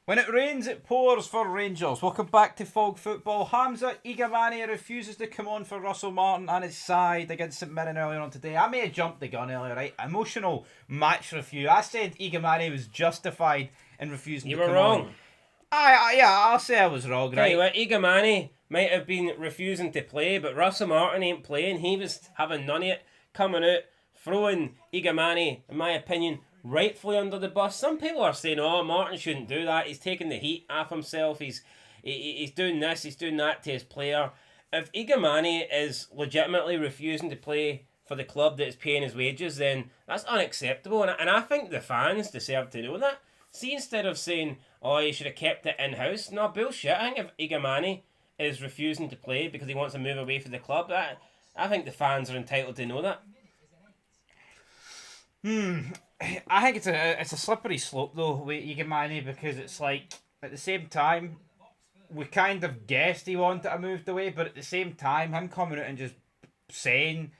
When it rains, it pours for Rangers. Welcome back to Fog Football. Hamza Igamane refuses to come on for Russell Martin and his side against St Mirren earlier on today. I may have jumped the gun earlier, right? Emotional match review. I said Igamane was justified in refusing to come on. You were wrong. I'll say I was wrong, Tell right? you what, Igamane might have been refusing to play, but Russell Martin ain't playing. He was having none of it, coming out, throwing Igamane, in my opinion, rightfully under the bus. Some people are saying, "Oh, Martin shouldn't do that. He's taking the heat off himself. He's doing this. He's doing that to his player." If Igamane is legitimately refusing to play for the club that is paying his wages, then that's unacceptable. And I think the fans deserve to know that. See, instead of saying, "Oh, you should have kept it in house," no bullshit. I think if Igamane is refusing to play because he wants to move away from the club, I think the fans are entitled to know that. I think it's a slippery slope though with Igamane, because it's like at the same time we kind of guessed he wanted to move away, but at the same time him coming out and just saying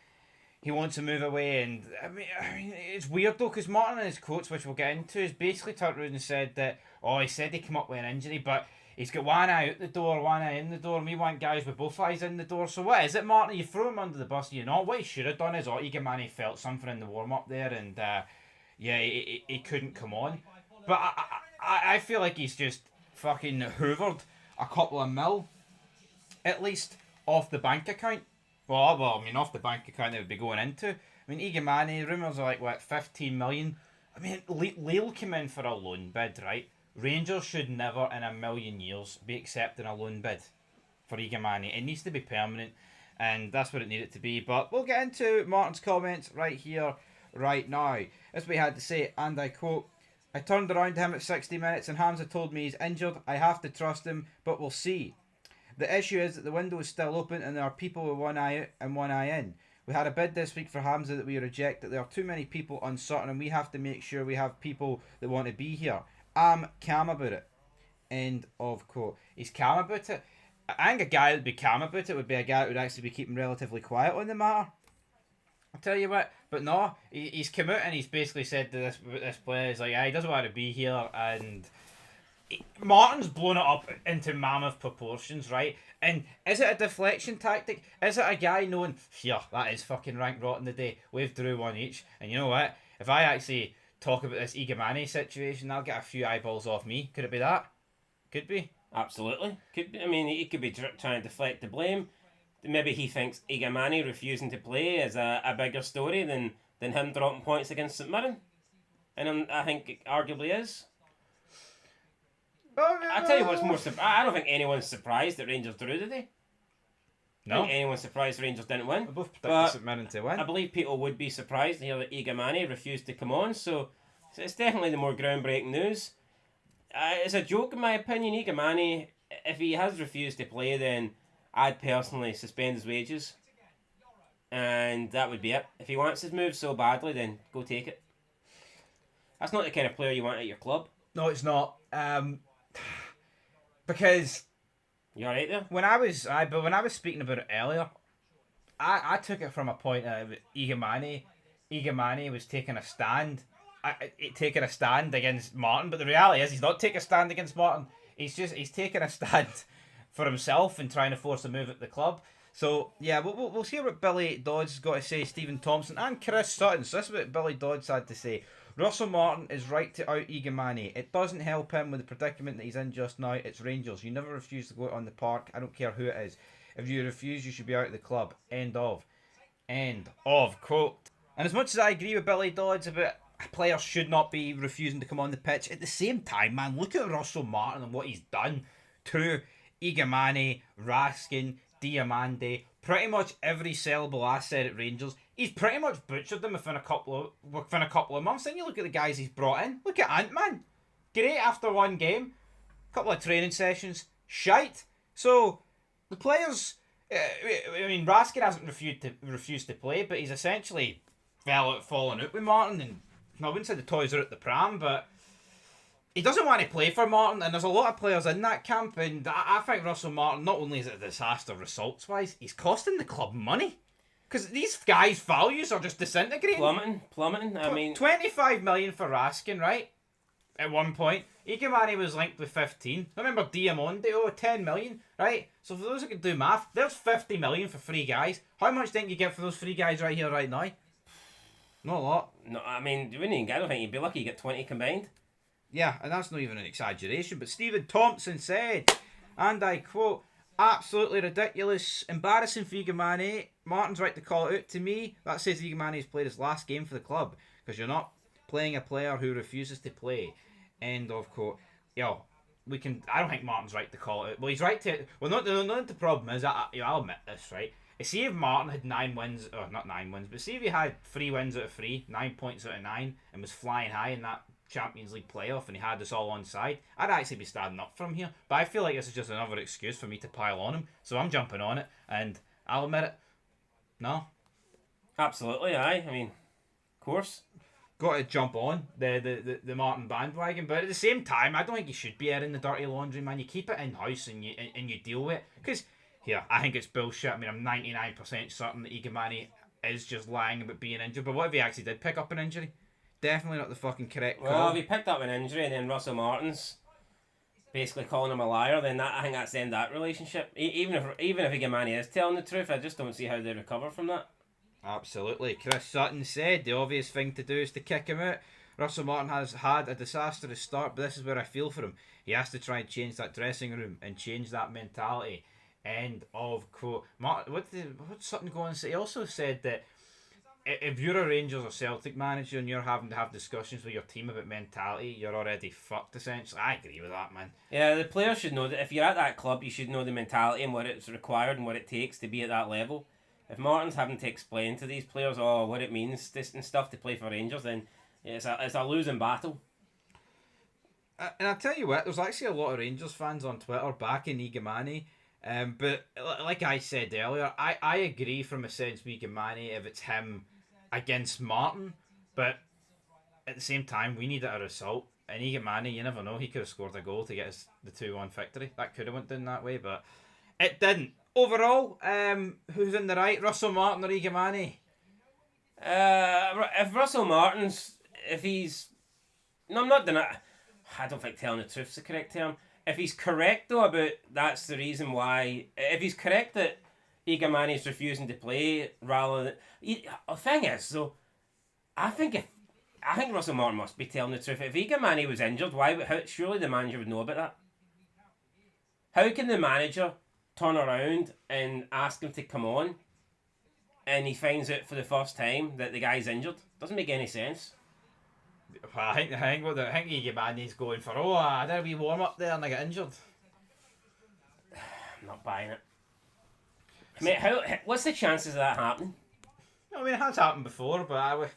he wants to move away, and I mean it's weird though, because Martin and his coach, which we'll get into, has basically turned around and said that he said he came up with an injury, but he's got one eye out the door, one eye in the door, and we want guys with both eyes in the door. So what is it, Martin? You throw him under the bus, you know? What he should have done is Igamane felt something in the warm-up there, and he couldn't come on. But I feel like he's just fucking hoovered a couple of mil, at least, off the bank account. Well, I mean, off the bank account they would be going into. I mean, Igamane, rumours are like, 15 million? I mean, Lille came in for a loan bid, right? Rangers should never in a million years be accepting a loan bid for Igamane. It needs to be permanent, and that's what it needed to be. But we'll get into Martin's comments right here, right now. As we had to say, and I quote, "I turned around to him at 60 minutes and Hamza told me he's injured. I have to trust him, but we'll see. The issue is that the window is still open and there are people with one eye out and one eye in. We had a bid this week for Hamza that we reject, that there are too many people uncertain, and we have to make sure we have people that want to be here. I'm calm about it." End of quote. He's calm about it. I think a guy that would be calm about it would be a guy that would actually be keeping relatively quiet on the matter. I'll tell you what, but no, he's come out and he's basically said to this player, he's like, he doesn't want to be here, and Martin's blown it up into mammoth proportions, right? And is it a deflection tactic? Is it a guy knowing, here, that is fucking rank rotten today, we've drew one each, and you know what, if I actually talk about this Igamane situation, I'll get a few eyeballs off me. Could it be that? Could be. Absolutely. Could be. I mean, he could be trying to deflect the blame. Maybe he thinks Igamane refusing to play is a bigger story than him dropping points against St Mirren. And I think it arguably is. I tell you what's more I don't think anyone's surprised that Rangers drew today. No. I don't think anyone's surprised Rangers didn't win. We both predicted St Mirren to win. I believe people would be surprised to hear that Igamane refused to come on, so it's definitely the more groundbreaking news. It's a joke in my opinion. Igamane, if he has refused to play, then I'd personally suspend his wages, and that would be it. If he wants his move so badly, then go take it. That's not the kind of player you want at your club. No, it's not. Because you alright there? When I was speaking about it earlier, I took it from a point of Igamane was taking a stand, against Martin. But the reality is, he's not taking a stand against Martin. He's taking a stand for himself and trying to force a move at the club. So yeah, we'll see what Billy Dodds got to say. Stephen Thompson and Chris Sutton. So this is what Billy Dodds had to say. "Russell Martin is right to out Igamane. It doesn't help him with the predicament that he's in just now. It's Rangers. You never refuse to go out on the park. I don't care who it is. If you refuse, you should be out of the club." End of quote. And as much as I agree with Billy Dodds about players should not be refusing to come on the pitch, at the same time, man, look at Russell Martin and what he's done to Igamane, Raskin, Diamande, pretty much every sellable asset at Rangers. He's pretty much butchered them within a couple of months. Then you look at the guys he's brought in. Look at Ant-Man. Great after one game. Couple of training sessions. Shite. So, the players... I mean, Raskin hasn't refused to play, but he's essentially fallen out with Martin. And I wouldn't say the toys are at the pram, but he doesn't want to play for Martin, and there's a lot of players in that camp, and I think Russell Martin, not only is it a disaster results-wise, he's costing the club money. Because these guys' values are just disintegrating. Plummeting. I mean... 25 million for Raskin, right? At one point. Igamane was linked with 15. I remember Diamondo, 10 million, right? So for those who can do math, there's 50 million for 3 guys. How much think you get for those 3 guys right here, right now? Not a lot. No, I mean, you wouldn't even get, I don't think you'd be lucky you get 20 combined. Yeah, and that's not even an exaggeration. But Stephen Thompson said, and I quote, absolutely ridiculous, embarrassing for Igamane. Martin's right to call it out. To me, that says Igamane has played his last game for the club because you're not playing a player who refuses to play. End of quote. Yo, we can. I don't think Martin's right to call it out. Well, he's right to. Well, not the problem is. I'll admit this, right? See if Martin had 9 wins, or not 9 wins, but see if he had 3 wins out of 3, 9 points out of 9, and was flying high in that Champions League playoff, and he had us all on side, I'd actually be standing up for him here. But I feel like this is just another excuse for me to pile on him, so I'm jumping on it, and I'll admit it. No, Absolutely, aye. I mean, of course. got to jump on the Martin bandwagon, but at the same time, I don't think you should be airing the dirty laundry, man. You keep it in house and you deal with it. Because here, I think it's bullshit. I mean, I'm 99% certain that Igamane is just lying about being injured. But what if he actually did pick up an injury? Definitely not the fucking correct call. Well, if he picked up an injury and then Russell Martin's basically calling him a liar, then I think that's the end of that relationship. Even if Igamane is telling the truth, I just don't see how they recover from that. Absolutely. Chris Sutton said the obvious thing to do is to kick him out. Russell Martin has had a disastrous start, but this is where I feel for him. He has to try and change that dressing room and change that mentality. End of quote. What's Sutton going to say? He also said that if you're a Rangers or Celtic manager and you're having to have discussions with your team about mentality, you're already fucked, essentially. I agree with that, man. Yeah, the players should know that if you're at that club, you should know the mentality and what it's required and what it takes to be at that level. If Martin's having to explain to these players what it means this and stuff to play for Rangers, then it's a losing battle. And I'll tell you what, there's actually a lot of Rangers fans on Twitter backing Igamane. But like I said earlier, I agree from a sense with Igamane if it's him against Martin. But at the same time, we needed a result. And Igamane, you never know, he could have scored a goal to get us the 2-1 victory. That could have went down that way, but it didn't. Overall, who's in the right, Russell Martin or Igamane? If Russell Martin's, if he's... No, I'm not denying... I don't think telling the truth's the correct term. If he's correct, though, about that's the reason why... If he's correct that Igamane's refusing to play rather than... The thing is, though, I think Russell Martin must be telling the truth. If Igamane was injured, surely the manager would know about that. How can the manager turn around and ask him to come on and he finds out for the first time that the guy's injured? Doesn't make any sense. I think Igamane's going for, I did a wee warm up there and I got injured. I'm not buying it. Mate, what's the chances of that happening? I mean, it has happened before, but I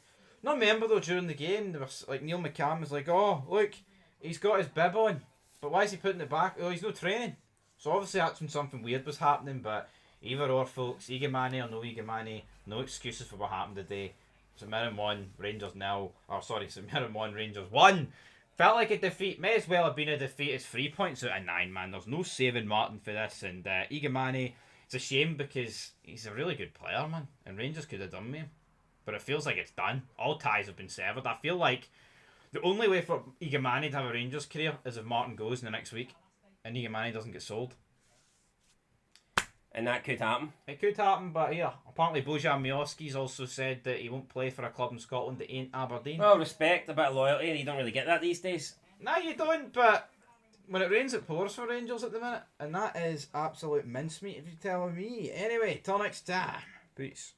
not remember though during the game. There was like Neil McCann was like, "Oh, look, he's got his bib on, but why is he putting it back? Oh, he's no training." So obviously that's when something weird was happening. But either or, folks, Igamane or no Igamane, no excuses for what happened today. St Mirren 1, Rangers 0. St Mirren 1, Rangers 1. Felt like a defeat. May as well have been a defeat. It's 3 points out of 9, man. There's no saving Martin for this. And Igamane, it's a shame because he's a really good player, man. And Rangers could have done with him. But it feels like it's done. All ties have been severed. I feel like the only way for Igamane to have a Rangers career is if Martin goes in the next week and Igamane doesn't get sold. And that could happen. It could happen, but here, apparently Bojan Miovski's also said that he won't play for a club in Scotland that ain't Aberdeen. Well, respect, a bit of loyalty, you don't really get that these days. No, you don't, but when it rains it pours for Rangers at the minute, and that is absolute mincemeat if you're telling me. Anyway, till next time. Peace.